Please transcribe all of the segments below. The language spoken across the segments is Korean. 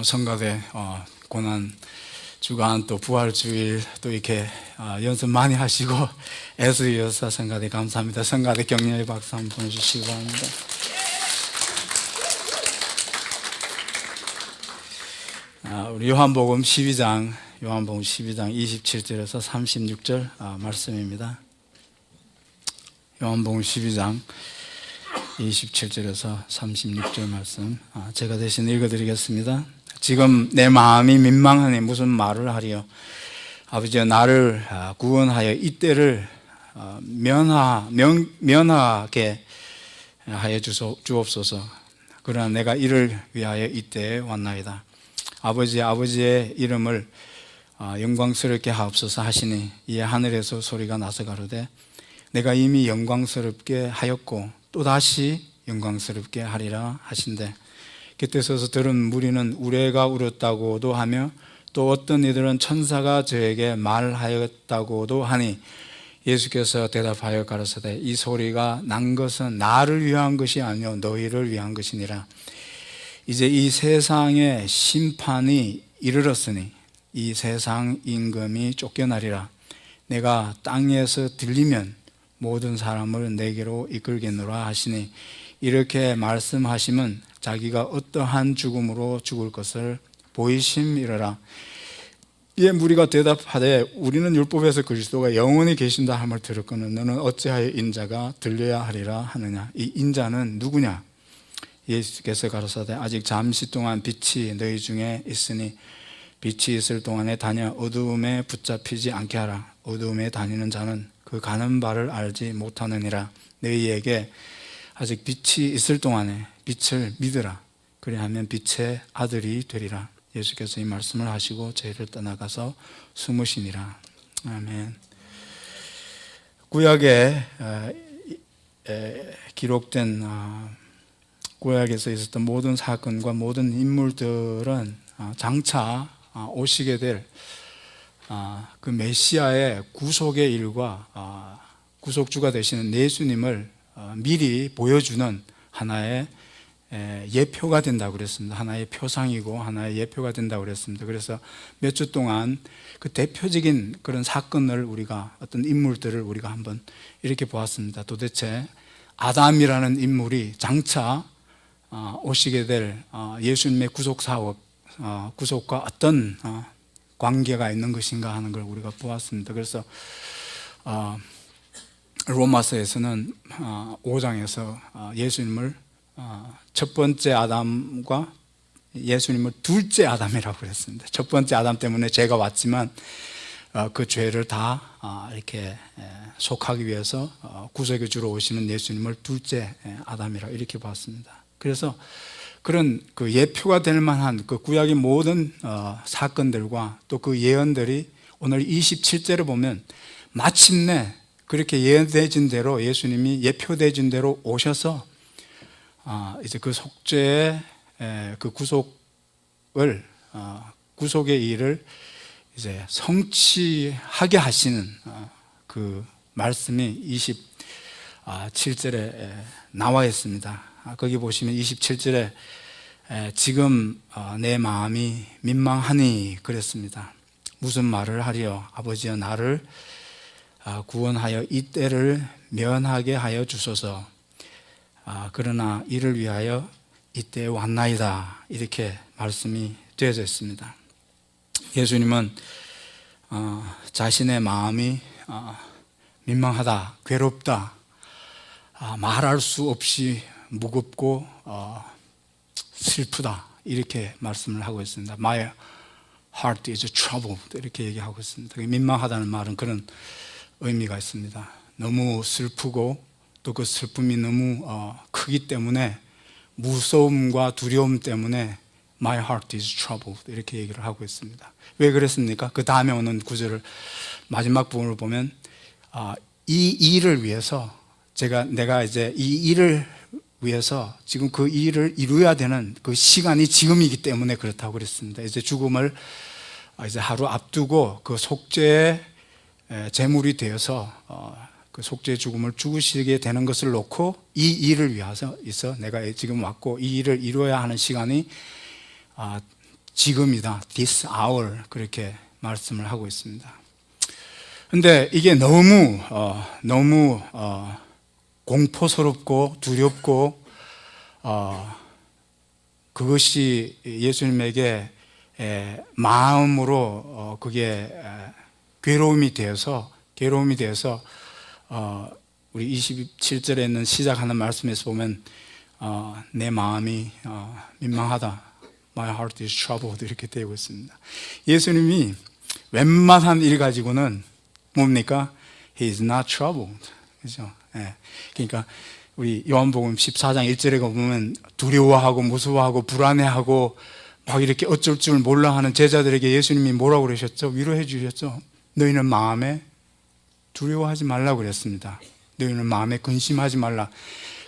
성가대 고난 주간 또 부활주일 또 이렇게 연습 많이 하시고 애쓰여서 성가대 감사합니다. 성가대 격려의 박수 한번 보내주시기 바랍니다. 우리 요한복음 12장 27절에서 36절 말씀입니다. 요한복음 12장 27절에서 36절 말씀 제가 대신 읽어드리겠습니다. 지금 내 마음이 민망하니 무슨 말을 하리요. 아버지여, 나를 구원하여 이때를 면하게 하여 주옵소서. 그러나 내가 이를 위하여 이때에 왔나이다. 아버지의 이름을 영광스럽게 하옵소서 하시니 이에 하늘에서 소리가 나서 가로되 내가 이미 영광스럽게 하였고 또다시 영광스럽게 하리라 하신대. 그때 서서 들은 무리는 우레가 울었다고도 하며 또 어떤 이들은 천사가 저에게 말하였다고도 하니 예수께서 대답하여 가라사대 이 소리가 난 것은 나를 위한 것이 아니요 너희를 위한 것이니라. 이제 이 세상의 심판이 이르렀으니 이 세상 임금이 쫓겨나리라. 내가 땅에서 들리면 모든 사람을 내게로 이끌겠노라 하시니 이렇게 말씀하시면 자기가 어떠한 죽음으로 죽을 것을 보이심이라. 이에 무리가 대답하되 우리는 율법에서 그리스도가 영원히 계신다 함을 들었거늘 너는 어찌하여 인자가 들려야 하리라 하느냐. 이 인자는 누구냐? 예수께서 가라사대 아직 잠시 동안 빛이 너희 중에 있으니 빛이 있을 동안에 다녀 어두움에 붙잡히지 않게 하라. 어두움에 다니는 자는 그 가는 바를 알지 못하느니라. 너희에게 아직 빛이 있을 동안에 빛을 믿으라. 그리하면 빛의 아들이 되리라. 예수께서 이 말씀을 하시고 저희를 떠나가서 숨으시니라. 아멘. 구약에 기록된 구약에서 있었던 모든 사건과 모든 인물들은 장차 오시게 될 그 메시아의 구속의 일과 구속주가 되시는 예수님을 미리 보여주는 하나의 예표가 된다고 그랬습니다. 하나의 표상이고 하나의 예표가 된다고 그랬습니다. 그래서 몇 주 동안 그 대표적인 그런 사건을 우리가 어떤 인물들을 우리가 한번 이렇게 보았습니다. 도대체 아담이라는 인물이 장차 오시게 될 예수님의 구속 사업, 구속과 어떤 관계가 있는 것인가 하는 걸 우리가 보았습니다. 그래서 로마서에서는 5장에서 예수님을 첫 번째 아담과 예수님을 둘째 아담이라고 그랬습니다. 첫 번째 아담 때문에 죄가 왔지만 그 죄를 다 이렇게 속하기 위해서 구속해 주러 오시는 예수님을 둘째 아담이라고 이렇게 봤습니다. 그래서 그런 그 예표가 될 만한 그 구약의 모든 사건들과 또 그 예언들이 오늘 27절을 보면 마침내 그렇게 예언되진 대로 예수님이 예표되진 대로 오셔서 이제 그 속죄의 그 구속을 구속의 일을 이제 성취하게 하시는 그 말씀이 27절에 나와 있습니다. 거기 보시면 27절에 지금 내 마음이 민망하니 그랬습니다. 무슨 말을 하리요. 아버지여, 나를 구원하여 이때를 면하게 하여 주소서. 그러나 이를 위하여 이때에 왔나이다. 이렇게 말씀이 되어져 있습니다. 예수님은 자신의 마음이 민망하다, 괴롭다, 말할 수 없이 무겁고 슬프다 이렇게 말씀을 하고 있습니다. My heart is troubled 이렇게 얘기하고 있습니다. 민망하다는 말은 그런 의미가 있습니다. 너무 슬프고 또 그 슬픔이 너무 크기 때문에 무서움과 두려움 때문에 My heart is troubled 이렇게 얘기를 하고 있습니다. 왜 그랬습니까? 그 다음에 오는 구절을 마지막 부분을 보면 이 일을 위해서 내가 이제 이 일을 위해서 지금 그 일을 이루어야 되는 그 시간이 지금이기 때문에 그렇다고 그랬습니다. 이제 죽음을 이제 하루 앞두고 그 속죄의 제물이 되어서 그 속죄의 죽음을 죽으시게 되는 것을 놓고 이 일을 위해서 내가 지금 왔고 이 일을 이루어야 하는 시간이 지금이다, this hour 그렇게 말씀을 하고 있습니다. 근데 이게 너무 공포스럽고 두렵고 그것이 예수님에게 마음으로 그게 괴로움이 되어서 우리 27절에 있는 시작하는 말씀에서 보면 내 마음이 민망하다, My heart is troubled 이렇게 되고 있습니다. 예수님이 웬만한 일 가지고는 뭡니까? He is not troubled. 그죠? 그러니까 우리 요한복음 14장 1절에 보면 두려워하고 무서워하고 불안해하고 막 이렇게 어쩔 줄 몰라 하는 제자들에게 예수님이 뭐라고 그러셨죠? 위로해 주셨죠? 너희는 마음에 두려워하지 말라고 그랬습니다. 너희는 마음에 근심하지 말라.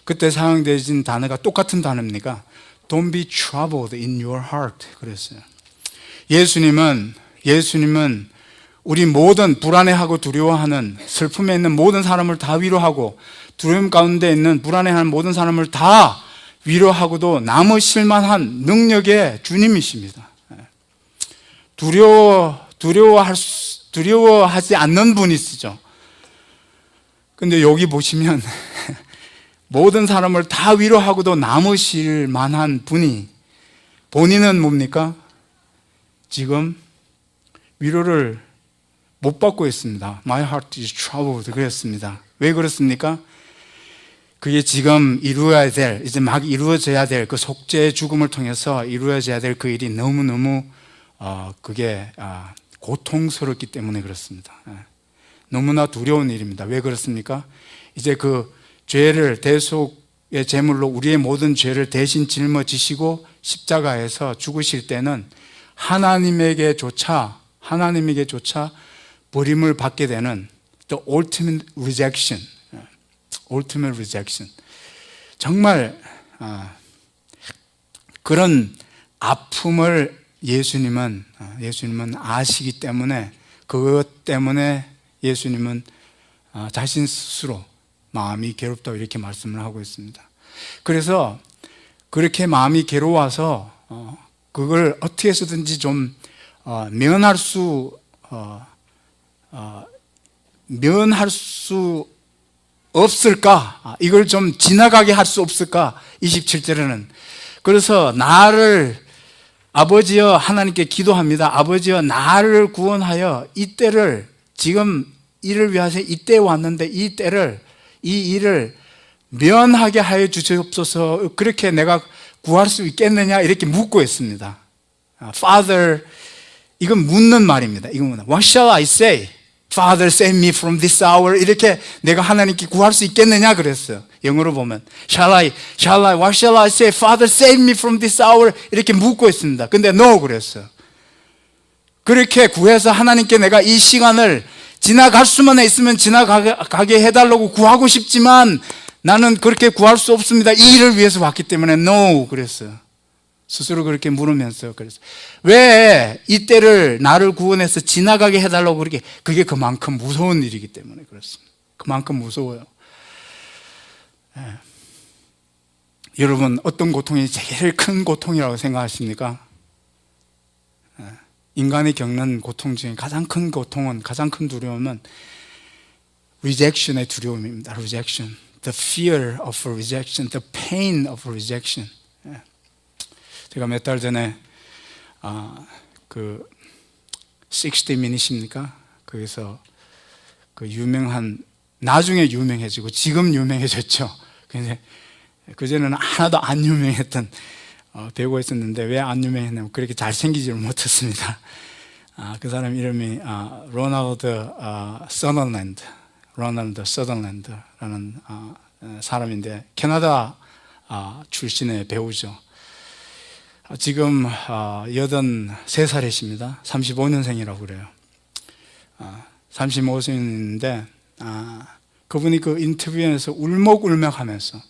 그때 사용되어진 단어가 똑같은 단어입니까? Don't be troubled in your heart 그랬어요. 예수님은 우리 모든 불안해하고 두려워하는 슬픔에 있는 모든 사람을 다 위로하고 두려움 가운데 있는 불안해하는 모든 사람을 다 위로하고도 남으실 만한 능력의 주님이십니다. 두려워하지 않는 분이시죠. 근데 여기 보시면 모든 사람을 다 위로하고도 남으실 만한 분이 본인은 뭡니까? 지금 위로를 못 받고 있습니다. My heart is troubled 그랬습니다. 왜 그렇습니까? 그게 지금 이루어야 될, 이제 막 이루어져야 될 그 속죄의 죽음을 통해서 이루어져야 될 그 일이 너무너무 그게 고통스럽기 때문에 그렇습니다. 너무나 두려운 일입니다. 왜 그렇습니까? 이제 그 죄를 대속의 제물로 우리의 모든 죄를 대신 짊어지시고 십자가에서 죽으실 때는 하나님에게조차 버림을 받게 되는 the ultimate rejection. 정말 그런 아픔을 예수님은 아시기 때문에 그것 때문에 예수님은 자신 스스로 마음이 괴롭다고 이렇게 말씀을 하고 있습니다. 그래서 그렇게 마음이 괴로워서 그걸 어떻게 해서든지 좀 면할 수 없을까? 이걸 좀 지나가게 할 수 없을까? 27절에는 그래서 나를 아버지여 하나님께 기도합니다. 아버지여 나를 구원하여 이 때를 지금 이를 위하여 이때에 왔는데 이 일을 면하게 하여 주시옵소서. 그렇게 내가 구할 수 있겠느냐 이렇게 묻고 있습니다. Father, 이건 묻는 말입니다. 이건 What shall I say? Father, save me from this hour. 이렇게 내가 하나님께 구할 수 있겠느냐 그랬어요. 영어로 보면 what shall I say? Father, save me from this hour. 이렇게 묻고 있습니다. 근데 no 그랬어요. 그렇게 구해서 하나님께 내가 이 시간을 지나갈 수만 있으면 지나가게 해달라고 구하고 싶지만 나는 그렇게 구할 수 없습니다. 이 일을 위해서 왔기 때문에 no 그랬어요. 스스로 그렇게 물으면서 그랬어요. 왜 이때를 나를 구원해서 지나가게 해달라고 그게 그만큼 무서운 일이기 때문에 그렇습니다. 그만큼 무서워요. 여러분 어떤 고통이 제일 큰 고통이라고 생각하십니까? 인간이 겪는 고통 중에 가장 큰 고통은, 가장 큰 두려움은 rejection의 두려움입니다. rejection, the fear of rejection, the pain of rejection. 제가 몇 달 전에 그 60 Minutes입니까? 거기서 그 유명한, 나중에 유명해지고 지금 유명해졌죠. 근데 그전에는 하나도 안 유명했던 배우가 있었는데 왜 안 유명했냐면 그렇게 잘생기지를 못했습니다. 그 사람 이름이 로널드 서덜랜드라는 사람인데 캐나다 출신의 배우죠. 지금 83살이십니다. 35년생이라고 그래요. 35년인데 그분이 그 인터뷰에서 울먹울먹하면서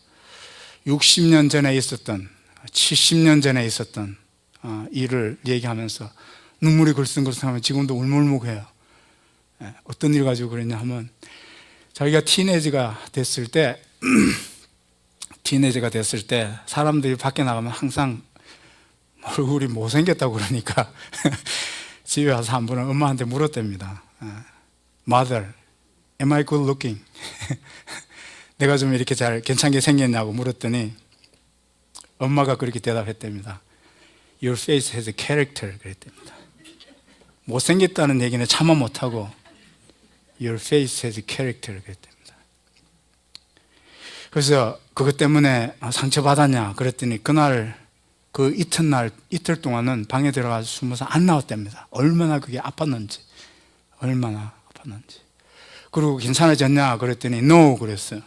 60년 전에 있었던 70년 전에 있었던 일을 얘기하면서 눈물이 글썽글썽하면 지금도 울먹울먹해요. 어떤 일 가지고 그랬냐 하면 자기가 티네이저가 됐을 때 사람들이 밖에 나가면 항상 얼굴이 못생겼다고 그러니까 집에 와서 한 번은 엄마한테 물었답니다. Mother, am I good looking? 내가 좀 이렇게 잘 괜찮게 생겼냐고 물었더니 엄마가 그렇게 대답했답니다. Your face has a character. 그랬답니다. 못생겼다는 얘기는 참아 못하고 Your face has a character. 그랬답니다. 그래서 그것 때문에 상처받았냐 그랬더니 그날 그 이틀 동안은 방에 들어가서 숨어서 안 나왔답니다. 얼마나 그게 아팠는지. 그리고 괜찮아졌냐 그랬더니 No 그랬어요.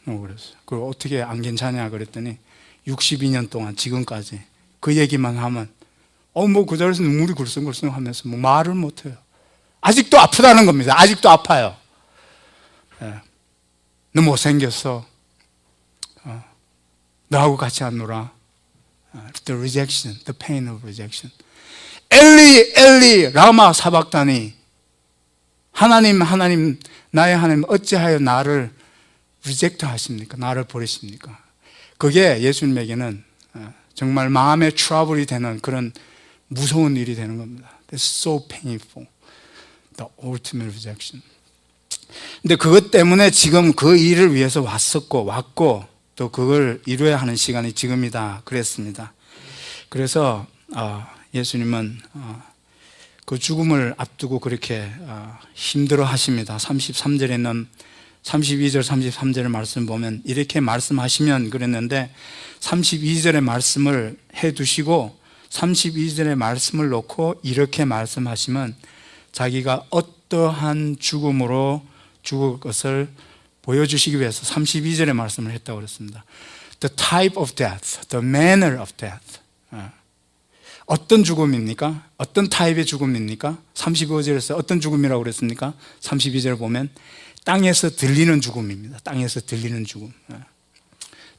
그리고 어떻게 안 괜찮냐 그랬더니 62년 동안 지금까지 그 얘기만 하면 뭐 그 자리에서 눈물이 글썽글썽 하면서 뭐 말을 못해요. 아직도 아프다는 겁니다. 아직도 아파요. 너 못생겼어. 너하고 같이 안 놀아. The rejection, the pain of rejection. 엘리, 엘리, 라마 사박다니. 하나님, 나의 하나님, 어찌하여 나를 reject 하십니까? 나를 버리십니까? 그게 예수님에게는 정말 마음의 트러블이 되는 그런 무서운 일이 되는 겁니다. That's so painful. The ultimate rejection. 근데 그것 때문에 지금 그 일을 위해서 왔고 또 그걸 이루어야 하는 시간이 지금이다 그랬습니다. 그래서 예수님은 그 죽음을 앞두고 그렇게 힘들어 하십니다. 32절 33절의 말씀 보면 이렇게 말씀하시면 그랬는데 32절의 말씀을 해두시고 32절의 말씀을 놓고 이렇게 말씀하시면 자기가 어떠한 죽음으로 죽을 것을 보여주시기 위해서 32절의 말씀을 했다고 그랬습니다. The type of death, the manner of death. 어떤 죽음입니까? 어떤 타입의 죽음입니까? 35절에서 어떤 죽음이라고 그랬습니까? 32절 보면 땅에서 들리는 죽음입니다. 땅에서 들리는 죽음.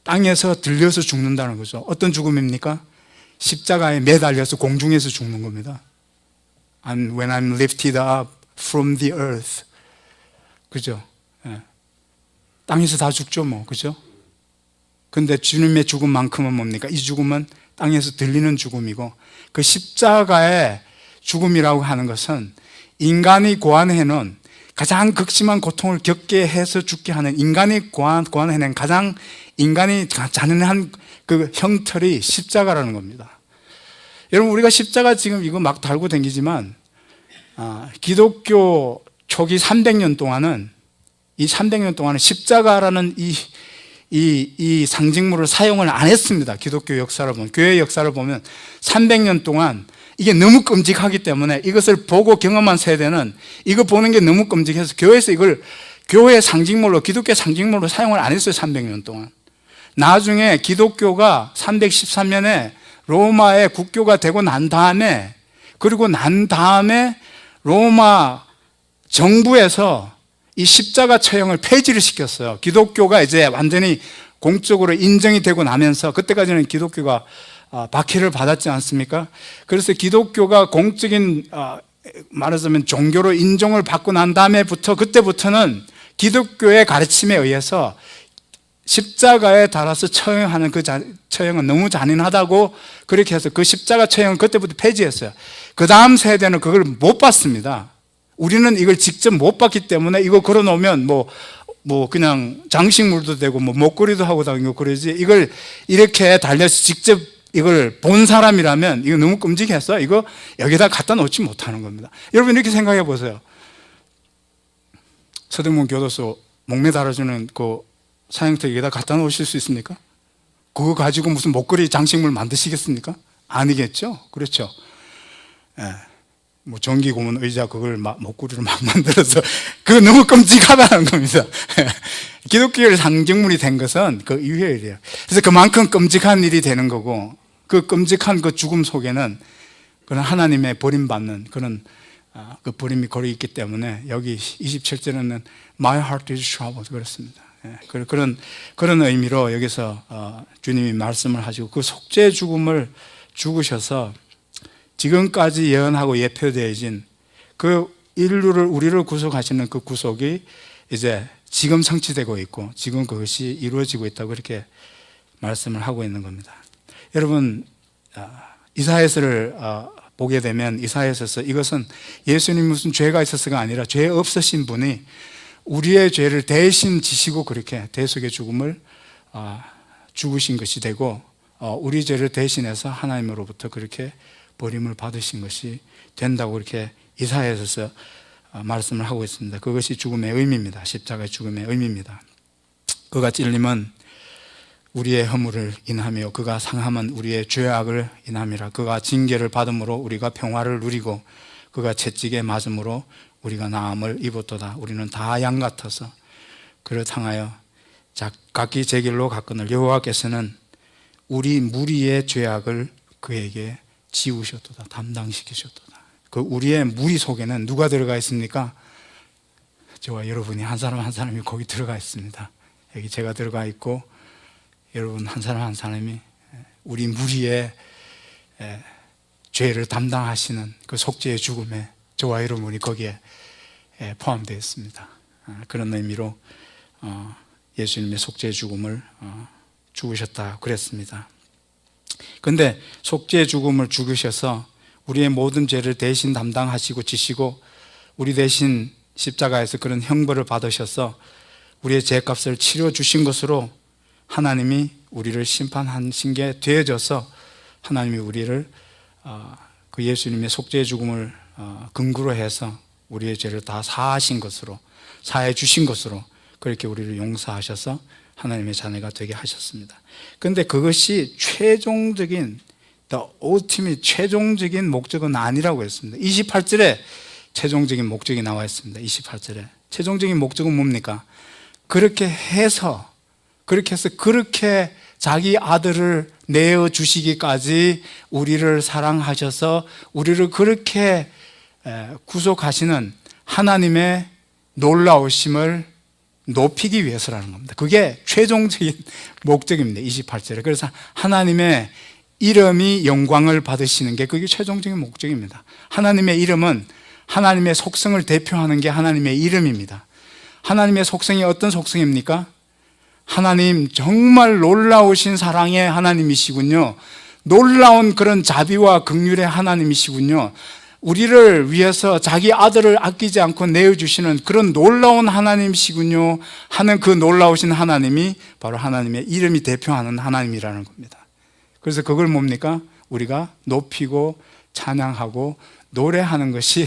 땅에서 들려서 죽는다는 거죠. 어떤 죽음입니까? 십자가에 매달려서 공중에서 죽는 겁니다. And when I'm lifted up from the earth. 그죠? 땅에서 다 죽죠, 뭐. 그죠? 근데 주님의 죽음만큼은 뭡니까? 이 죽음은 땅에서 들리는 죽음이고, 그 십자가의 죽음이라고 하는 것은 인간이 고안해놓은 가장 극심한 고통을 겪게 해서 죽게 하는 인간이 고안해낸 가장 인간이 잔인한 그 형틀이 십자가라는 겁니다. 여러분, 우리가 십자가 지금 이거 막 달고 다니지만, 기독교 초기 300년 동안은 이 300년 동안은 십자가라는 이 상징물을 사용을 안 했습니다. 기독교 역사를 보면, 교회 역사를 보면 300년 동안 이게 너무 끔찍하기 때문에 이것을 보고 경험한 세대는 이거 보는 게 너무 끔찍해서 교회에서 이걸 교회 상징물로, 기독교 상징물로 사용을 안 했어요. 300년 동안. 나중에 기독교가 313년에 로마의 국교가 되고 난 다음에, 그리고 난 다음에 로마 정부에서 이 십자가 처형을 폐지를 시켰어요. 기독교가 이제 완전히 공적으로 인정이 되고 나면서, 그때까지는 기독교가 박해를 받았지 않습니까? 그래서 기독교가 공적인 말하자면 종교로 인정을 받고 난 다음에부터, 그때부터는 기독교의 가르침에 의해서 십자가에 달아서 처형하는 그 처형은 너무 잔인하다고 그렇게 해서 그 십자가 처형을 그때부터 폐지했어요. 그 다음 세대는 그걸 못 받습니다. 우리는 이걸 직접 못 봤기 때문에 이거 걸어놓으면 뭐 그냥 장식물도 되고 뭐 목걸이도 하고 다니고 그러지, 이걸 이렇게 달려서 직접 이걸 본 사람이라면 이거 너무 끔찍해서 이거 여기다 갖다 놓지 못하는 겁니다. 여러분, 이렇게 생각해 보세요. 서대문 교도소 목매 달아주는 그 사형터 여기다 갖다 놓으실 수 있습니까? 그거 가지고 무슨 목걸이 장식물 만드시겠습니까? 아니겠죠? 그렇죠? 뭐 전기 고문 의자 그걸 목걸이로 막 만들어서, 그거 너무 끔찍하다는 겁니다. 기독교의 상징물이 된 것은 그 이후의 일이에요. 그래서 그만큼 끔찍한 일이 되는 거고, 그 끔찍한 그 죽음 속에는 그런 하나님의 버림받는 그런 그 버림이 걸려 있기 때문에, 여기 27절에는 My heart is troubled 그렇습니다. 그런 의미로 여기서 주님이 말씀을 하시고, 그 속죄 죽음을 죽으셔서 지금까지 예언하고 예표되어진 그 인류를, 우리를 구속하시는 그 구속이 이제 지금 성취되고 있고, 지금 그것이 이루어지고 있다고 그렇게 말씀을 하고 있는 겁니다. 여러분, 이사야서를 보게 되면 이사야서에서 이것은 예수님 무슨 죄가 있어서가 아니라 죄 없으신 분이 우리의 죄를 대신 지시고 그렇게 대속의 죽음을 죽으신 것이 되고 우리 죄를 대신해서 하나님으로부터 그렇게 버림을 받으신 것이 된다고 그렇게 이사야서에서 말씀을 하고 있습니다. 그것이 죽음의 의미입니다. 십자가의 죽음의 의미입니다. 그가 찔림은 우리의 허물을 인하며 그가 상함은 우리의 죄악을 인함이라. 그가 징계를 받음으로 우리가 평화를 누리고 그가 채찍에 맞음으로 우리가 나음을 입었도다. 우리는 다 양 같아서 그를 향하여 각기 제 길로 갔거늘 여호와께서는 우리 무리의 죄악을 그에게 지우셨도다. 담당시키셨도다. 그 우리의 무리 속에는 누가 들어가 있습니까? 저와 여러분이 한 사람 한 사람이 거기 들어가 있습니다. 여기 제가 들어가 있고 여러분 한 사람 한 사람이 우리 무리의 죄를 담당하시는 그 속죄의 죽음에 저와 여러분이 거기에 포함되어 있습니다. 그런 의미로 예수님의 속죄의 죽음을 죽으셨다 그랬습니다. 그런데 속죄의 죽음을 죽으셔서 우리의 모든 죄를 대신 담당하시고 지시고 우리 대신 십자가에서 그런 형벌을 받으셔서 우리의 죄값을 치러 주신 것으로 하나님이 우리를 심판하신 게 되어져서 하나님이 우리를 그 예수님의 속죄의 죽음을 근거로 해서 우리의 죄를 다 사하신 것으로 사해 주신 것으로 그렇게 우리를 용서하셔서 하나님의 자녀가 되게 하셨습니다. 그런데 그것이 최종적인 최종적인 목적은 아니라고 했습니다. 28절에 최종적인 목적이 나와 있습니다. 28절에 최종적인 목적은 뭡니까? 그렇게 해서 그렇게 자기 아들을 내어 주시기까지 우리를 사랑하셔서 우리를 그렇게 구속하시는 하나님의 놀라우심을 높이기 위해서라는 겁니다. 그게 최종적인 목적입니다. 28절에. 그래서 하나님의 이름이 영광을 받으시는 게 그게 최종적인 목적입니다. 하나님의 이름은 하나님의 속성을 대표하는 게 하나님의 이름입니다. 하나님의 속성이 어떤 속성입니까? 하나님 정말 놀라우신 사랑의 하나님이시군요. 놀라운 그런 자비와 긍휼의 하나님이시군요. 우리를 위해서 자기 아들을 아끼지 않고 내어주시는 그런 놀라운 하나님이시군요 하는 그 놀라우신 하나님이 바로 하나님의 이름이 대표하는 하나님이라는 겁니다. 그래서 그걸 뭡니까? 우리가 높이고 찬양하고 노래하는 것이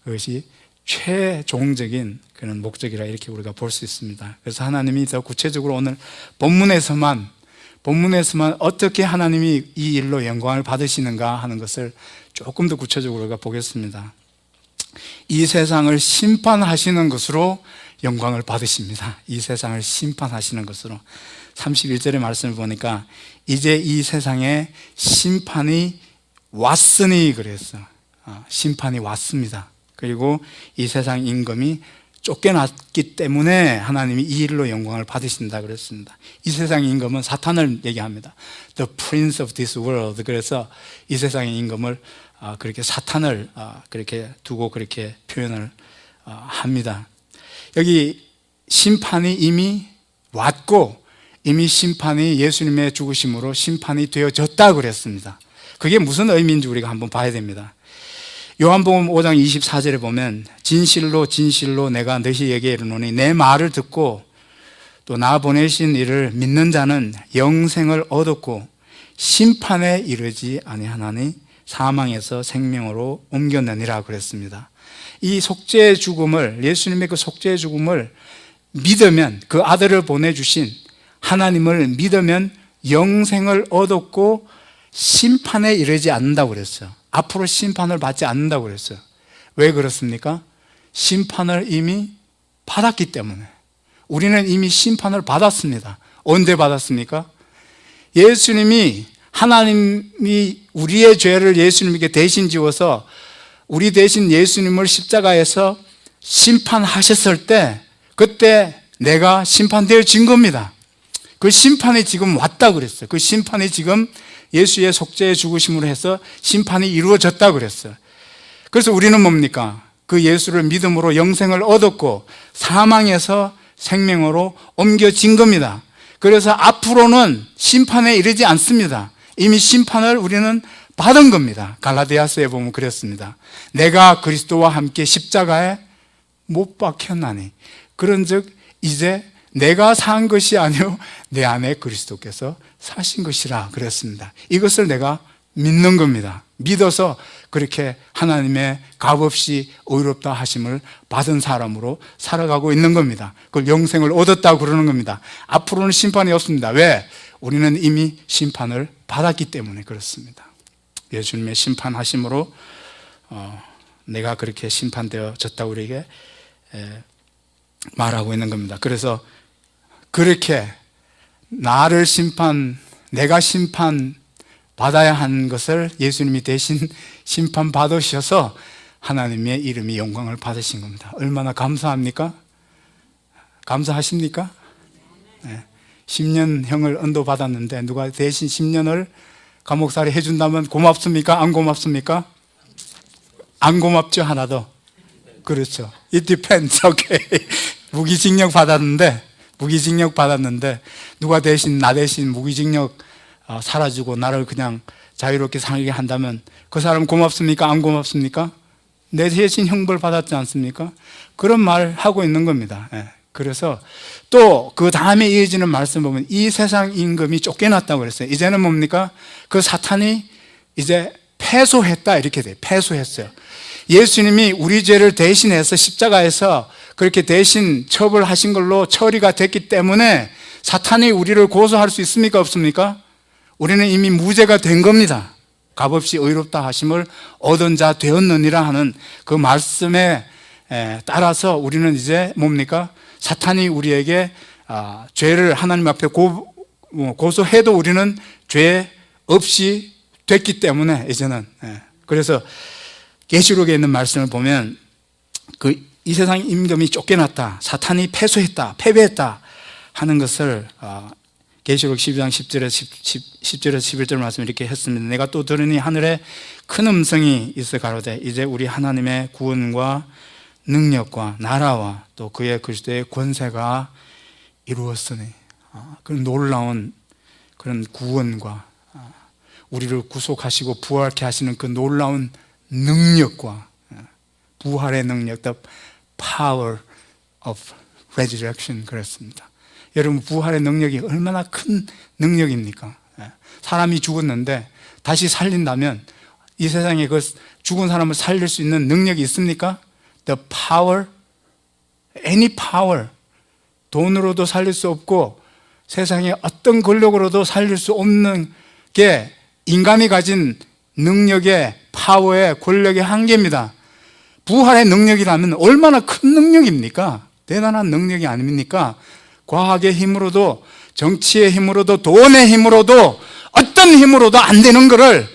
그것이 최종적인 그런 목적이라 이렇게 우리가 볼 수 있습니다. 그래서 하나님이 더 구체적으로 오늘 본문에서만 어떻게 하나님이 이 일로 영광을 받으시는가 하는 것을 조금 더 구체적으로 우리가 보겠습니다. 이 세상을 심판하시는 것으로 영광을 받으십니다. 이 세상을 심판하시는 것으로 31절의 말씀을 보니까 이제 이 세상에 심판이 왔으니 그랬어. 심판이 왔습니다. 그리고 이 세상 임금이 쫓겨났기 때문에 하나님이 이 일로 영광을 받으신다 그랬습니다. 이 세상 임금은 사탄을 얘기합니다. The prince of this world. 그래서 이 세상의 임금을 그렇게 사탄을 그렇게 두고 그렇게 표현을 합니다. 여기 심판이 이미 왔고 이미 심판이 예수님의 죽으심으로 심판이 되어졌다 그랬습니다. 그게 무슨 의미인지 우리가 한번 봐야 됩니다. 요한복음 5장 24절에 보면 진실로 진실로 내가 너희에게 이르노니 내 말을 듣고 또 나 보내신 이를 믿는 자는 영생을 얻었고 심판에 이르지 아니하나니 사망에서 생명으로 옮겼느니라 그랬습니다. 이 속죄의 죽음을 예수님의 그 속죄의 죽음을 믿으면 그 아들을 보내주신 하나님을 믿으면 영생을 얻었고 심판에 이르지 않는다고 그랬어요. 앞으로 심판을 받지 않는다고 그랬어요. 왜 그렇습니까? 심판을 이미 받았기 때문에. 우리는 이미 심판을 받았습니다. 언제 받았습니까? 예수님이 하나님이 우리의 죄를 예수님에게 대신 지워서 우리 대신 예수님을 십자가에서 심판하셨을 때 그때 내가 심판되어진 겁니다. 그 심판이 지금 왔다 그랬어요. 그 심판이 지금 예수의 속죄의 죽으심으로 해서 심판이 이루어졌다 그랬어요. 그래서 우리는 뭡니까? 그 예수를 믿음으로 영생을 얻었고 사망에서 생명으로 옮겨진 겁니다. 그래서 앞으로는 심판에 이르지 않습니다. 이미 심판을 우리는 받은 겁니다. 갈라디아서에 보면 그랬습니다. 내가 그리스도와 함께 십자가에 못 박혔나니 그런즉 이제 내가 산 것이 아니요 내 안에 그리스도께서 사신 것이라 그랬습니다. 이것을 내가 믿는 겁니다. 믿어서 그렇게 하나님의 값없이 의롭다 하심을 받은 사람으로 살아가고 있는 겁니다. 그걸 영생을 얻었다고 그러는 겁니다. 앞으로는 심판이 없습니다. 왜? 우리는 이미 심판을 받았기 때문에 그렇습니다. 예수님의 심판하심으로 내가 그렇게 심판되어졌다고 우리에게 말하고 있는 겁니다. 그래서 그렇게 내가 심판 받아야 하는 것을 예수님이 대신 심판 받으셔서 하나님의 이름이 영광을 받으신 겁니다. 얼마나 감사합니까? 감사하십니까? 네. 10년형을 언도받았는데 누가 대신 10년을 감옥살이 해준다면 고맙습니까? 안 고맙습니까? 안 고맙죠, 하나도. 그렇죠. It depends. Okay. 무기징역 받았는데 누가 대신 나 대신 무기징역 사라지고 나를 그냥 자유롭게 살게 한다면 그 사람 고맙습니까? 안 고맙습니까? 내 대신 형벌 받았지 않습니까? 그런 말 하고 있는 겁니다. 그래서 또 그 다음에 이어지는 말씀 보면 이 세상 임금이 쫓겨났다고 그랬어요. 이제는 뭡니까? 그 사탄이 이제 패소했다 이렇게 돼요. 패소했어요. 예수님이 우리 죄를 대신해서 십자가에서 그렇게 대신 처벌하신 걸로 처리가 됐기 때문에 사탄이 우리를 고소할 수 있습니까? 없습니까? 우리는 이미 무죄가 된 겁니다. 값없이 의롭다 하심을 얻은 자 되었느니라 하는 그 말씀에 따라서 우리는 이제 뭡니까? 사탄이 우리에게 죄를 하나님 앞에 고소해도 우리는 죄 없이 됐기 때문에 이제는 그래서 계시록에 있는 말씀을 보면 이 세상 임금이 쫓겨났다, 사탄이 패소했다, 패배했다 하는 것을 계시록 12장 10절에서 11절 말씀 이렇게 했습니다. 내가 또 들으니 하늘에 큰 음성이 있어 가로되 이제 우리 하나님의 구원과 능력과 나라와 또 그의 그리스도의 권세가 이루었으니 그런 놀라운 그런 구원과 우리를 구속하시고 부활케 하시는 그 놀라운 능력과 부활의 능력, the power of resurrection 그랬습니다. 여러분 부활의 능력이 얼마나 큰 능력입니까? 사람이 죽었는데 다시 살린다면 이 세상에 그 죽은 사람을 살릴 수 있는 능력이 있습니까? The power, any power. 돈으로도 살릴 수 없고 세상에 어떤 권력으로도 살릴 수 없는 게 인간이 가진 능력의 파워의 권력의 한계입니다. 부활의 능력이라면 얼마나 큰 능력입니까? 대단한 능력이 아닙니까? 과학의 힘으로도 정치의 힘으로도 돈의 힘으로도 어떤 힘으로도 안 되는 것을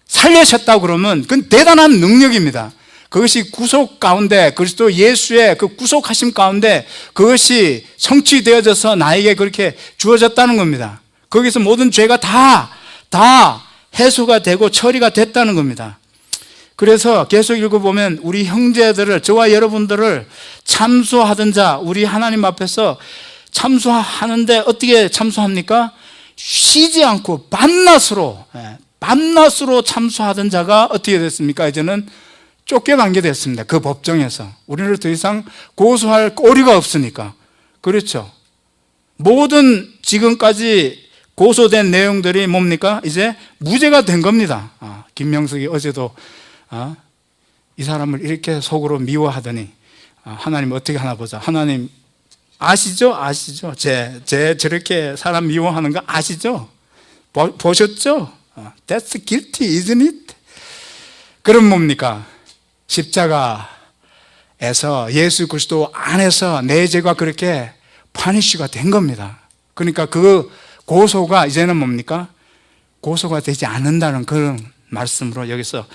살리셨다고 그러면 그건 대단한 능력입니다. 그것이 구속 가운데 그리스도 예수의 그 구속하심 가운데 그것이 성취되어져서 나에게 그렇게 주어졌다는 겁니다. 거기서 모든 죄가 다 해소가 되고 처리가 됐다는 겁니다. 그래서 계속 읽어보면 우리 형제들을, 저와 여러분들을 참소하던 자, 우리 하나님 앞에서 참소하는데 어떻게 참소합니까? 쉬지 않고 밤낮으로 참소하던 자가 어떻게 됐습니까? 이제는 쫓겨나게 됐습니다. 그 법정에서. 우리를 더 이상 고소할 거리가 없으니까. 그렇죠. 모든 지금까지 고소된 내용들이 뭡니까? 이제 무죄가 된 겁니다. 김명석이 어제도 이 사람을 이렇게 속으로 미워하더니 하나님 어떻게 하나 보자. 하나님 아시죠? 제 저렇게 사람 미워하는 거 아시죠? 보셨죠? That's guilty, isn't it? 그럼 뭡니까? 십자가에서 예수 그리스도 안에서 내 죄가 그렇게 파니쉬가 된 겁니다. 그러니까 그 고소가 이제는 뭡니까? 고소가 되지 않는다는 그런 말씀으로 여기서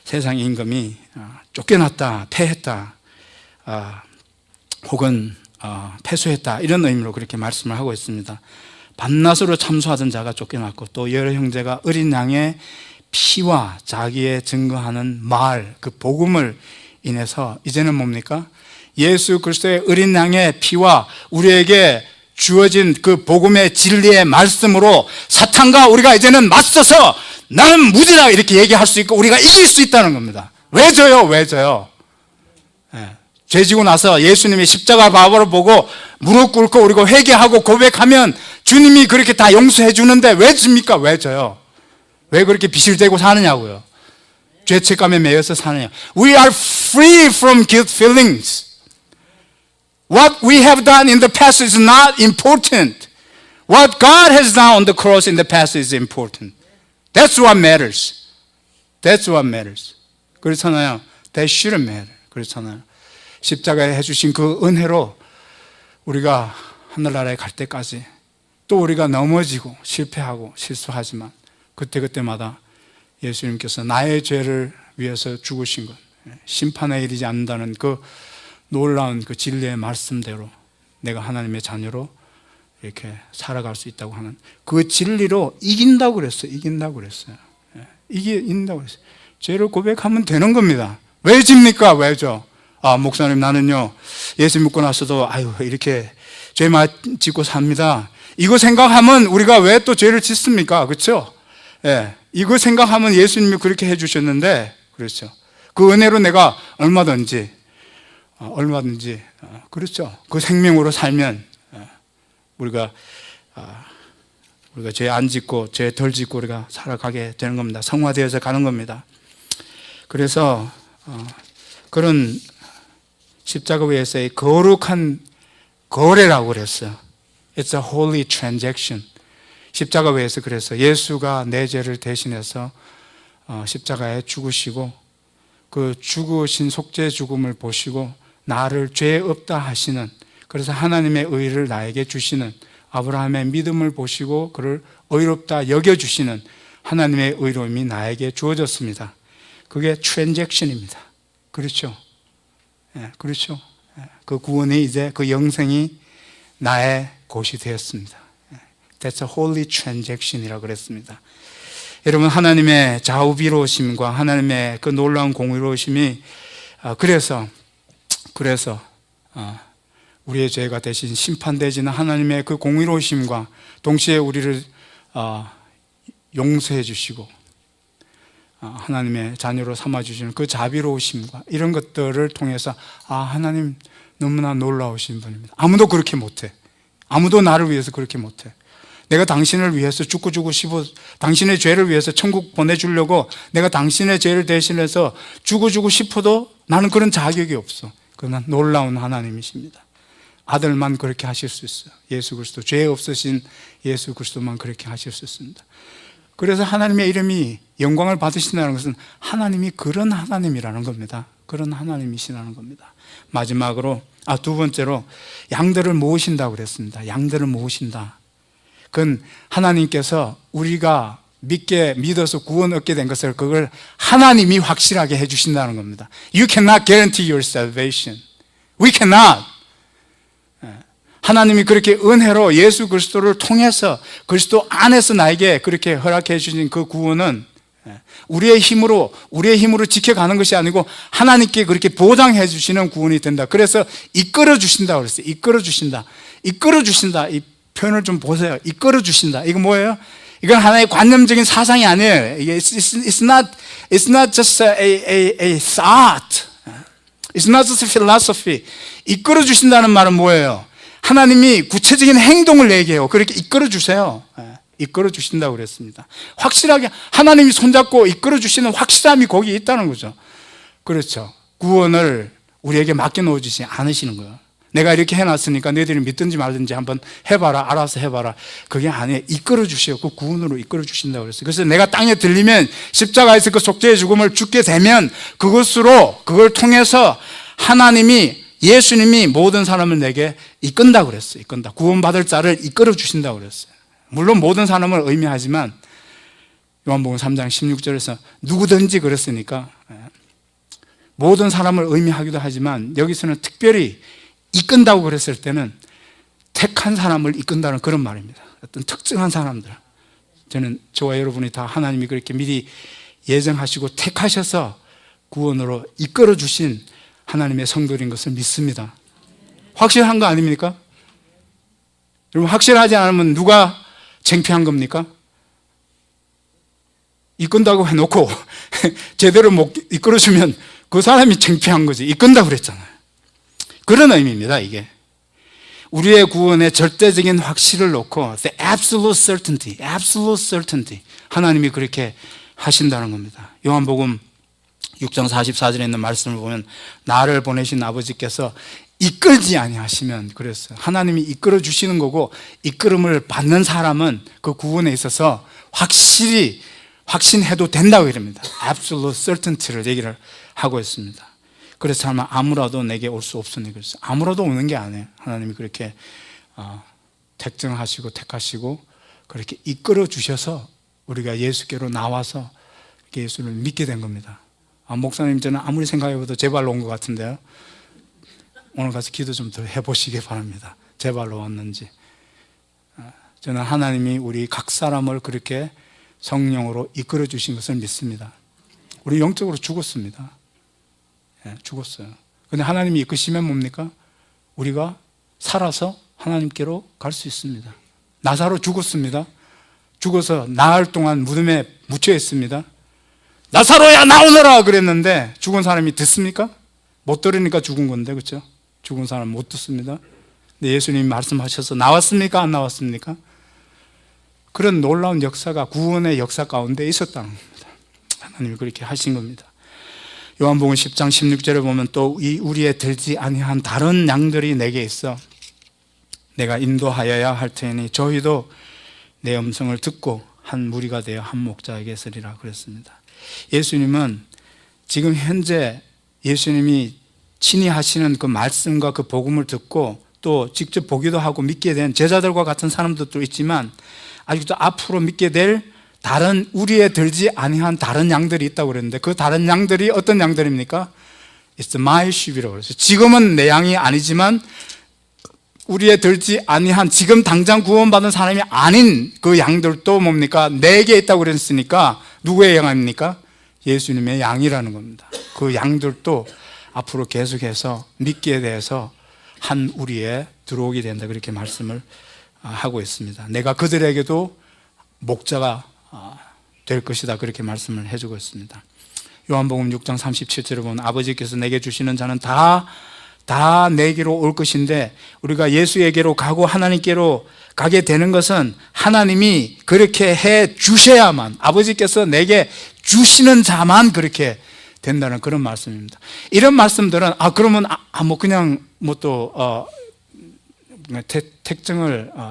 세상 임금이 쫓겨났다, 패했다, 혹은 패소했다 이런 의미로 그렇게 말씀을 하고 있습니다. 밤낮으로 참소하던 자가 쫓겨났고 또 여러 형제가 어린 양의 피와 자기의 증거하는 말, 그 복음을 인해서 이제는 뭡니까? 예수 그리스도의 어린 양의 피와 우리에게 주어진 그 복음의 진리의 말씀으로 사탄과 우리가 이제는 맞서서 나는 무죄다 이렇게 얘기할 수 있고 우리가 이길 수 있다는 겁니다. 왜 져요? 왜 져요? 죄 지고 나서 예수님이 십자가 바바로 보고 무릎 꿇고 우리가 회개하고 고백하면 주님이 그렇게 다 용서해 주는데 왜 집니까? 왜 져요? 왜 그렇게 비실대고 사느냐고요? 죄책감에 매여서 사느냐? We are free from guilt feelings. What we have done in the past is not important. What God has done on the cross in the past is important. That's what matters. That's what matters. 그렇잖아요. That shouldn't matter. 그렇잖아요. 십자가에 해주신 그 은혜로 우리가 하늘나라에 갈 때까지 또 우리가 넘어지고 실패하고 실수하지만 그때마다 예수님께서 나의 죄를 위해서 죽으신 것, 심판에 이르지 않는다는 그 놀라운 그 진리의 말씀대로 내가 하나님의 자녀로 이렇게 살아갈 수 있다고 하는 그 진리로 이긴다고 그랬어요. 이긴다고 그랬어요. 이긴다고 그랬어요. 죄를 고백하면 되는 겁니다. 왜 집니까? 왜죠? 목사님 나는요 예수 믿고 나서도 이렇게 죄만 짓고 삽니다. 이거 생각하면 우리가 왜 또 죄를 짓습니까? 그렇죠? 이거 생각하면 예수님이 그렇게 해주셨는데 그렇죠. 그 은혜로 내가 얼마든지 그렇죠. 그 생명으로 살면 우리가 죄 안 짓고 죄 덜 짓고 우리가 살아가게 되는 겁니다. 성화되어서 가는 겁니다. 그래서 그런 십자가 위에서의 거룩한 거래라고 그랬어요. It's a holy transaction. 십자가 위에서 그래서 예수가 내 죄를 대신해서 십자가에 죽으시고 그 죽으신 속죄 죽음을 보시고 나를 죄 없다 하시는, 그래서 하나님의 의를 나에게 주시는, 아브라함의 믿음을 보시고 그를 의롭다 여겨주시는 하나님의 의로움이 나에게 주어졌습니다. 그게 트랜잭션입니다. 그렇죠? 그렇죠? 그 구원이 이제 그 영생이 나의 곳이 되었습니다. That's a holy transaction이라고 그랬습니다. 여러분, 하나님의 자우비로우심과 하나님의 그 놀라운 공의로우심이 그래서 우리의 죄가 대신 심판되지는 하나님의 그 공의로우심과 동시에 우리를 용서해 주시고 하나님의 자녀로 삼아주시는 그 자비로우심과 이런 것들을 통해서 하나님 너무나 놀라우신 분입니다. 아무도 그렇게 못해. 아무도 나를 위해서 그렇게 못해. 내가 당신을 위해서 죽고 싶어, 당신의 죄를 위해서 천국 보내주려고 내가 당신의 죄를 대신해서 죽고 싶어도 나는 그런 자격이 없어. 그러나 놀라운 하나님이십니다. 아들만 그렇게 하실 수 있어요. 예수 그리스도, 죄 없으신 예수 그리스도만 그렇게 하실 수 있습니다. 그래서 하나님의 이름이 영광을 받으신다는 것은 하나님이 그런 하나님이라는 겁니다. 그런 하나님이시라는 겁니다. 마지막으로 두 번째로 양들을 모으신다고 그랬습니다. 양들을 모으신다. 그건 하나님께서 우리가 믿어서 구원 얻게 된 것을 그걸 하나님이 확실하게 해주신다는 겁니다. You cannot guarantee your salvation. We cannot. 하나님이 그렇게 은혜로 예수 그리스도를 통해서 그리스도 안에서 나에게 그렇게 허락해 주신 그 구원은 우리의 힘으로 지켜가는 것이 아니고 하나님께 그렇게 보장해 주시는 구원이 된다. 그래서 이끌어 주신다고 그랬어요. 이끌어 주신다. 이 표현을 좀 보세요. 이끌어 주신다. 이거 뭐예요? 이건 하나의 관념적인 사상이 아니에요. 이게 it's not just a thought. It's not just a philosophy. 이끌어 주신다는 말은 뭐예요? 하나님이 구체적인 행동을 얘기해요. 그렇게 이끌어 주세요. 이끌어 주신다고 그랬습니다. 확실하게 하나님이 손잡고 이끌어 주시는 확실함이 거기에 있다는 거죠. 그렇죠. 구원을 우리에게 맡겨놓으시지 않으시는 거예요. 내가 이렇게 해놨으니까 너희들이 믿든지 말든지 한번 해봐라, 알아서 해봐라. 그게 아니에요. 이끌어 주세요. 그 구원으로 이끌어 주신다고 그랬어요. 그래서 내가 땅에 들리면 십자가에서 그 속죄의 죽음을 죽게 되면 그걸 통해서 하나님이, 예수님이 모든 사람을 내게 이끈다고 그랬어요. 이끈다. 구원받을 자를 이끌어 주신다고 그랬어요. 물론 모든 사람을 의미하지만 요한복음 3장 16절에서 누구든지 그랬으니까 모든 사람을 의미하기도 하지만 여기서는 특별히 이끈다고 그랬을 때는 택한 사람을 이끈다는 그런 말입니다. 어떤 특정한 사람들. 저와 여러분이 다 하나님이 그렇게 미리 예정하시고 택하셔서 구원으로 이끌어 주신 하나님의 성도인 것을 믿습니다. 확실한 거 아닙니까? 여러분, 확실하지 않으면 누가 창피한 겁니까? 이끈다고 해놓고 제대로 못 이끌어주면 그 사람이 창피한 거지. 이끈다고 그랬잖아요. 그런 의미입니다, 이게. 우리의 구원의 절대적인 확실을 놓고 the absolute certainty, absolute certainty, 하나님이 그렇게 하신다는 겁니다. 요한복음 6장 44절에 있는 말씀을 보면 나를 보내신 아버지께서 이끌지 아니하시면, 그랬어요. 하나님이 이끌어 주시는 거고, 이끌음을 받는 사람은 그 구원에 있어서 확실히 확신해도 된다고 이럽니다. absolute certainty를 얘기를 하고 있습니다. 그래서 아마 아무라도 내게 올 수 없으니 그랬어요. 아무라도 오는 게 아니에요. 하나님이 그렇게 택정하시고 택하시고 그렇게 이끌어 주셔서 우리가 예수께로 나와서 예수를 믿게 된 겁니다. 목사님, 저는 아무리 생각해봐도 제 발로 온 것 같은데요. 오늘 가서 기도 좀 더 해보시기 바랍니다. 제 발로 왔는지. 저는 하나님이 우리 각 사람을 그렇게 성령으로 이끌어 주신 것을 믿습니다. 우리 영적으로 죽었습니다. 죽었어요. 근데 하나님이 이끄시면 뭡니까? 우리가 살아서 하나님께로 갈 수 있습니다. 나사로 죽었습니다. 죽어서 나흘 동안 무덤에 묻혀 있습니다. 나사로야 나오너라 그랬는데 죽은 사람이 듣습니까? 못 들으니까 죽은 건데, 그렇죠? 죽은 사람 못 듣습니다. 근데 예수님이 말씀하셔서 나왔습니까? 안 나왔습니까? 그런 놀라운 역사가 구원의 역사 가운데 있었다는 겁니다. 하나님이 그렇게 하신 겁니다. 요한복음 10장 16절에 보면 또 이 우리의 들지 아니한 다른 양들이 내게 있어 내가 인도하여야 할 테니 저희도 내 음성을 듣고 한 무리가 되어 한 목자에게 서리라 그랬습니다. 예수님은 지금 현재 예수님이 친히 하시는 그 말씀과 그 복음을 듣고 또 직접 보기도 하고 믿게 된 제자들과 같은 사람들도 있지만 아직도 앞으로 믿게 될 다른 우리의 들지 아니한 다른 양들이 있다고 그랬는데 그 다른 양들이 어떤 양들입니까? It's my sheep이라고 그랬어요. 지금은 내 양이 아니지만 우리의 들지 아니한 지금 당장 구원받은 사람이 아닌 그 양들도 뭡니까? 내게 있다고 그랬으니까 누구의 양입니까? 예수님의 양이라는 겁니다. 그 양들도 앞으로 계속해서 믿기에 대해서 한 우리에 들어오게 된다 그렇게 말씀을 하고 있습니다. 내가 그들에게도 목자가 될 것이다 그렇게 말씀을 해주고 있습니다. 요한복음 6장 37절에 보면 아버지께서 내게 주시는 자는 다 내게로 올 것인데 우리가 예수에게로 가고 하나님께로 가게 되는 것은 하나님이 그렇게 해 주셔야만, 아버지께서 내게 주시는 자만 그렇게 된다는 그런 말씀입니다. 이런 말씀들은 그러면 그냥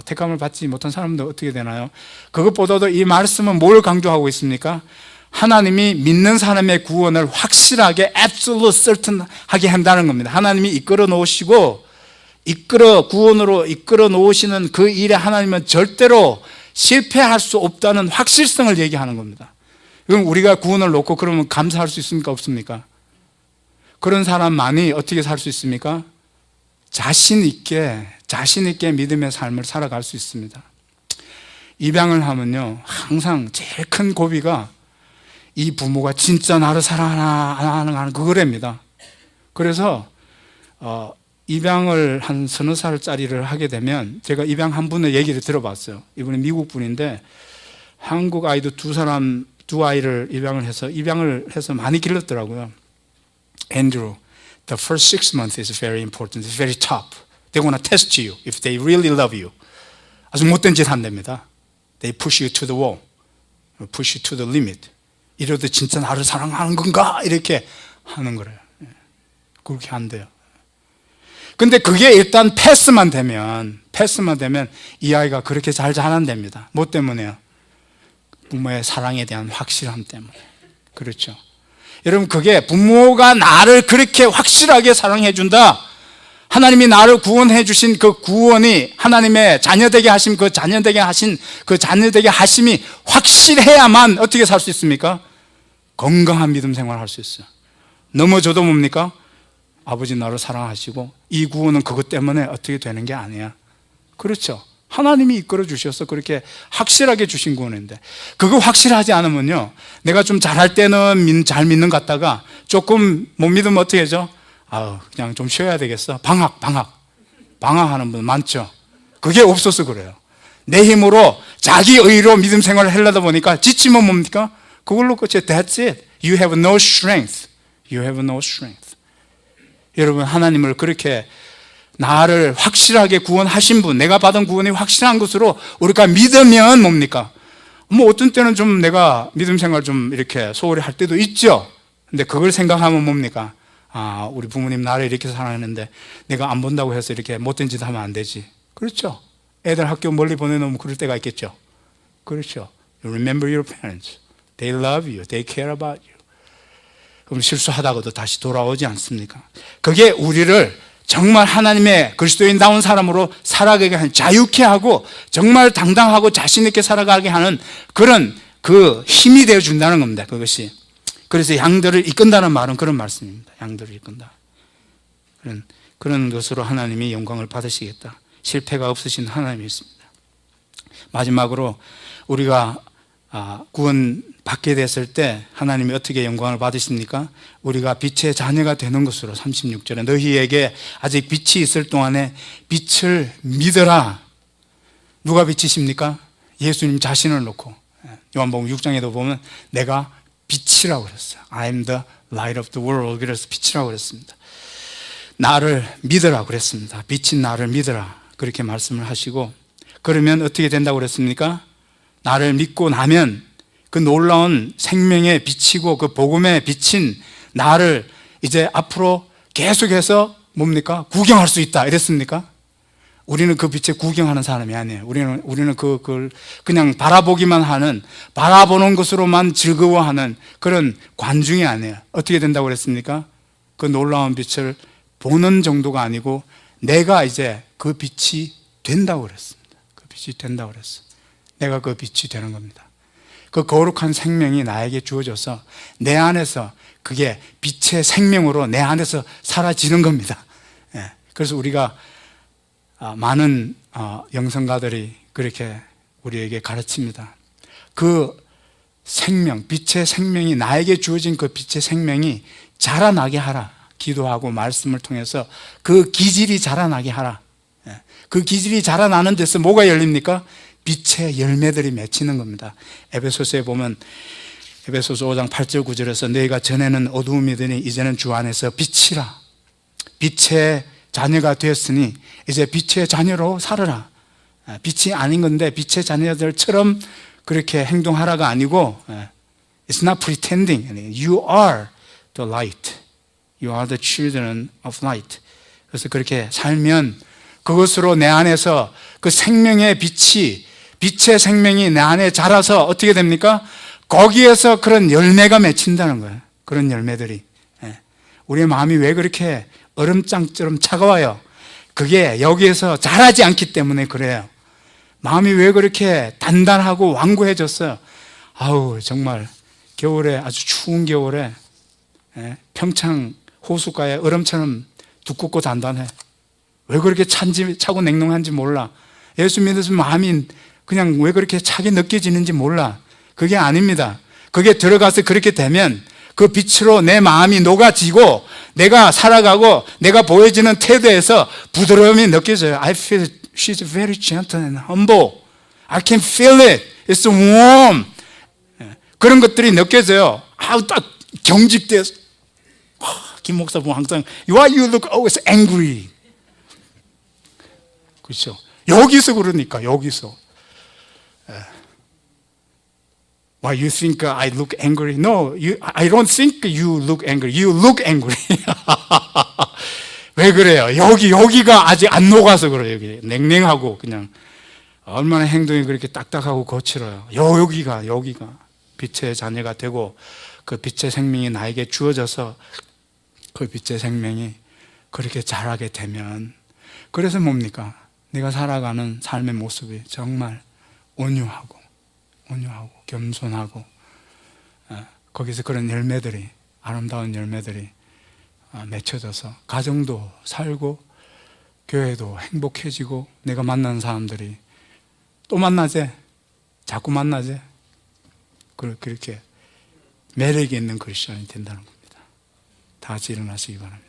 택감을 받지 못한 사람들 어떻게 되나요? 그것보다도 이 말씀은 뭘 강조하고 있습니까? 하나님이 믿는 사람의 구원을 확실하게 absolute certain하게 한다는 겁니다. 하나님이 이끌어 놓으시고 구원으로 이끌어 놓으시는 그 일에 하나님은 절대로 실패할 수 없다는 확실성을 얘기하는 겁니다. 그럼 우리가 구원을 놓고 그러면 감사할 수 있습니까? 없습니까? 그런 사람만이 어떻게 살 수 있습니까? 자신 있게 믿음의 삶을 살아갈 수 있습니다. 입양을 하면요, 항상 제일 큰 고비가 이 부모가 진짜 나를 사랑하나 안 하는 그거랍니다. 그래서 입양을 한 서너 살짜리를 하게 되면 제가 입양 한 분의 얘기를 들어봤어요. 이분이 미국 분인데 한국 아이도 두 아이를 입양을 해서 많이 길렀더라고요. Andrew, the first 6 months is very important. It's very tough. They want to test you if they really love you. 아주 못된 짓 한답니다. They push you to the wall, push you to the limit. 이래도 진짜 나를 사랑하는 건가? 이렇게 하는 거래요. 그렇게 한대요. 근데 그게 일단 패스만 되면 이 아이가 그렇게 잘 자란답니다. 뭐 때문에요? 부모의 사랑에 대한 확실함 때문에. 그렇죠. 여러분, 그게 부모가 나를 그렇게 확실하게 사랑해 준다. 하나님이 나를 구원해 주신 그 구원이 하나님의 자녀되게 하심, 그 자녀되게 하심이 확실해야만 어떻게 살 수 있습니까? 건강한 믿음 생활을 할 수 있어요. 넘어져도 뭡니까? 아버지 나를 사랑하시고 이 구원은 그것 때문에 어떻게 되는 게 아니야. 그렇죠. 하나님이 이끌어 주셔서 그렇게 확실하게 주신 구원인데 그거 확실하지 않으면요, 내가 좀 잘할 때는 잘 믿는 것 같다가 조금 못 믿으면 어떻게 하죠? 그냥 좀 쉬어야 되겠어. 방학하는 분 많죠. 그게 없어서 그래요. 내 힘으로 자기 의로 믿음 생활을 하려다 보니까 지치면 뭡니까? 그걸로 끝이에요. That's it. You have no strength. You have no strength. 여러분, 하나님을 그렇게 나를 확실하게 구원하신 분, 내가 받은 구원이 확실한 것으로 우리가 믿으면 뭡니까? 뭐 어떤 때는 좀 내가 믿음 생활 좀 이렇게 소홀히 할 때도 있죠. 근데 그걸 생각하면 뭡니까? 아, 우리 부모님 나를 이렇게 사랑했는데 내가 안 본다고 해서 이렇게 못된 짓 하면 안 되지. 그렇죠. 애들 학교 멀리 보내놓으면 그럴 때가 있겠죠. 그렇죠. You remember your parents. They love you. They care about you. 그럼 실수하다가도 다시 돌아오지 않습니까? 그게 우리를 정말 하나님의 그리스도인다운 사람으로 살아가게 하는, 자유케 하고 정말 당당하고 자신 있게 살아가게 하는 그런 그 힘이 되어 준다는 겁니다. 그것이. 그래서 양들을 이끈다는 말은 그런 말씀입니다. 양들을 이끈다. 그런 것으로 하나님이 영광을 받으시겠다. 실패가 없으신 하나님이었습니다. 마지막으로 우리가 구원 받게 됐을 때 하나님이 어떻게 영광을 받으십니까? 우리가 빛의 자녀가 되는 것으로 36절에 너희에게 아직 빛이 있을 동안에 빛을 믿어라. 누가 빛이십니까? 예수님 자신을 놓고 요한복음 6장에도 보면 내가 빛이라고 그랬어요. I am the light of the world. 그래서 빛이라고 그랬습니다. 나를 믿으라 그랬습니다. 빛인 나를 믿으라 그렇게 말씀을 하시고, 그러면 어떻게 된다고 그랬습니까? 나를 믿고 나면 그 놀라운 생명의 빛이고 그 복음의 빛인 나를 이제 앞으로 계속해서 뭡니까? 구경할 수 있다 이랬습니까? 우리는 그 빛에 구경하는 사람이 아니에요. 우리는 그걸 그냥 바라보기만 하는, 바라보는 것으로만 즐거워하는 그런 관중이 아니에요. 어떻게 된다고 그랬습니까? 그 놀라운 빛을 보는 정도가 아니고 내가 이제 그 빛이 된다고 그랬습니다. 그 빛이 된다고 그랬어요. 내가 그 빛이 되는 겁니다. 그 거룩한 생명이 나에게 주어져서 내 안에서 그게 빛의 생명으로 내 안에서 사라지는 겁니다. 그래서 우리가 많은 영성가들이 그렇게 우리에게 가르칩니다. 그 생명, 빛의 생명이 나에게 주어진 그 빛의 생명이 자라나게 하라. 기도하고 말씀을 통해서 그 기질이 자라나게 하라. 그 기질이 자라나는 데서 뭐가 열립니까? 빛의 열매들이 맺히는 겁니다. 에베소서에 보면 에베소서 5장 8절 9절에서 너희가 전에는 어두움이더니 이제는 주 안에서 빛이라. 빛의 자녀가 되었으니 이제 빛의 자녀로 살아라. 빛이 아닌 건데 빛의 자녀들처럼 그렇게 행동하라가 아니고 It's not pretending. You are the light. You are the children of light. 그래서 그렇게 살면 그것으로 내 안에서 그 생명의 빛이, 빛의 생명이 내 안에 자라서 어떻게 됩니까? 거기에서 그런 열매가 맺힌다는 거예요. 그런 열매들이. 우리의 마음이 왜 그렇게 얼음장처럼 차가워요? 그게 여기에서 자라지 않기 때문에 그래요. 마음이 왜 그렇게 단단하고 완고해졌어요? 아우, 정말 겨울에, 아주 추운 겨울에 평창 호숫가에 얼음처럼 두껍고 단단해. 왜 그렇게 차고 냉랭한지 몰라. 예수 믿으면 마음이 그냥 왜 그렇게 차게 느껴지는지 몰라. 그게 아닙니다. 그게 들어가서 그렇게 되면 그 빛으로 내 마음이 녹아지고 내가 살아가고 내가 보여지는 태도에서 부드러움이 느껴져요. I feel she's very gentle and humble. I can feel it. It's warm. 그런 것들이 느껴져요. 아우, 딱 경직돼서. 김 목사 보면 항상 Why you look always angry? 그렇죠. 여기서 그러니까 여기서. Why you think I look angry? No, I don't think you look angry. You look angry. 왜 그래요? 여기가 아직 안 녹아서 그래요. 여기 냉랭하고 그냥 얼마나 행동이 그렇게 딱딱하고 거칠어요. 여기가 빛의 자녀가 되고 그 빛의 생명이 나에게 주어져서 그 빛의 생명이 그렇게 자라게 되면, 그래서 뭡니까? 내가 살아가는 삶의 모습이 정말 온유하고 겸손하고 거기서 그런 열매들이, 아름다운 열매들이 맺혀져서 가정도 살고 교회도 행복해지고 내가 만나는 사람들이 또 만나재, 자꾸 만나재, 그렇게 매력이 있는 크리스천이 된다는 겁니다. 다 같이 일어나시기 바랍니다.